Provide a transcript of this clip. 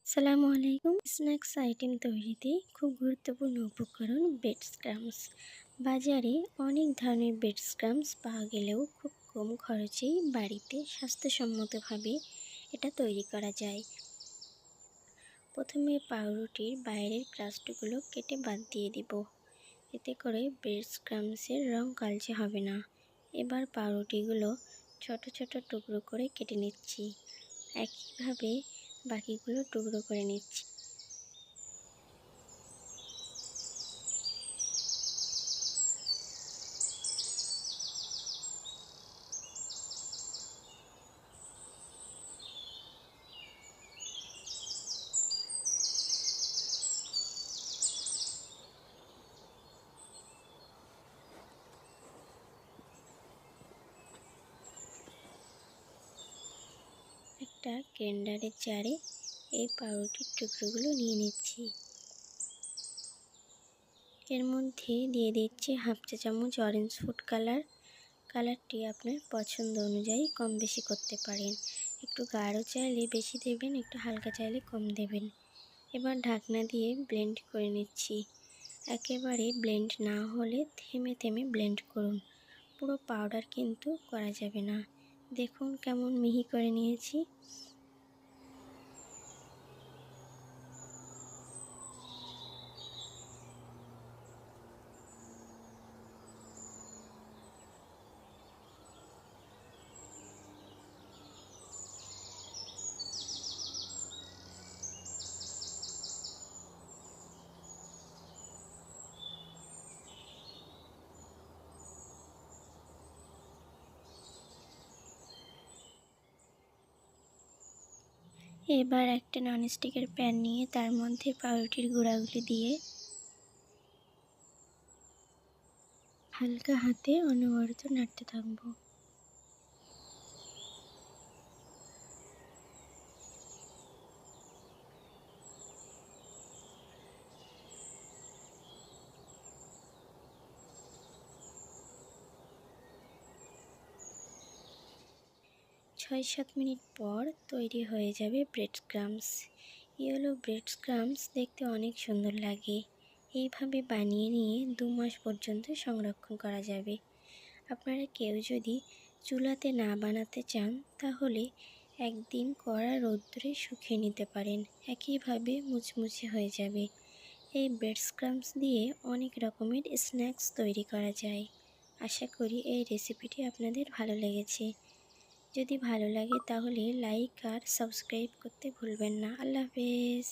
আসসালামু আলাইকুম। Snacks item তৈরিতে খুব গুরুত্বপূর্ণ উপকরণ ব্রেড ক্রাম্বস। বাজারে অনেক ধরনের ব্রেড ক্রাম্বস পাওয়া গেলেও খুব কম খরচেই বাড়িতে স্বাস্থ্যসম্মতভাবে এটা তৈরি করা যায়। প্রথমে পাউরুটির বাইরের ক্রাস্টগুলো কেটে বাদ দিয়ে দিব, এতে করে ব্রেড ক্রাম্বসের রং কালচে হবে না। এবার পাউরুটিগুলো ছোট ছোট টুকরো করে কেটে নিচ্ছি। একইভাবে বাকিগুলো টুকরো করে নিচ্ছি। একটা গ্রাইন্ডারের জারে এই পাউরুটির টুকরোগুলো নিয়ে নিচ্ছি। এর মধ্যে দিয়ে দিচ্ছি হাফ চা চামচ অরেঞ্জ ফুড কালার। কালারটি আপনার পছন্দ অনুযায়ী কম বেশি করতে পারেন। একটু গাঢ় চাইলে বেশি দেবেন, একটু হালকা চাইলে কম দেবেন। এবার ঢাকনা দিয়ে ব্লেন্ড করে নিচ্ছি। একেবারে ব্লেন্ড না হলে থেমে থেমে ব্লেন্ড করুন, পুরো পাউডার কিন্তু করা যাবে না। দেখুন কেমন মিহি করে নিয়েছি। এবার একটা ননস্টিকের প্যান নিয়ে তার মধ্যে পাউরুটির গুঁড়াগুলি দিয়ে হালকা হাতে অনবরত নাড়তে থাকবো। ৬-৭ মিনিট পর তৈরি হয়ে যাবে bread crumbs. Yellow bread crumbs দেখতে অনেক সুন্দর লাগে। এইভাবে বানিয়ে নিয়ে 2 মাস পর্যন্ত সংরক্ষণ করা যাবে। আপনারা কেউ যদি চুলাতে না বানাতে চান তাহলে একদিন কড়া রৌদ্রে শুকিয়ে নিতে পারেন, একইভাবে মুচমুচে হয়ে যাবে। এই ব্রেড ক্রাম্বস দিয়ে অনেক রকমের স্ন্যাক্স তৈরি করা যায়। আশা করি এই রেসিপিটি আপনাদের ভালো লেগেছে। যদি ভালো লাগে তাহলে লাইক আর সাবস্ক্রাইব করতে ভুলবেন না। আল্লাহ হাফেজ।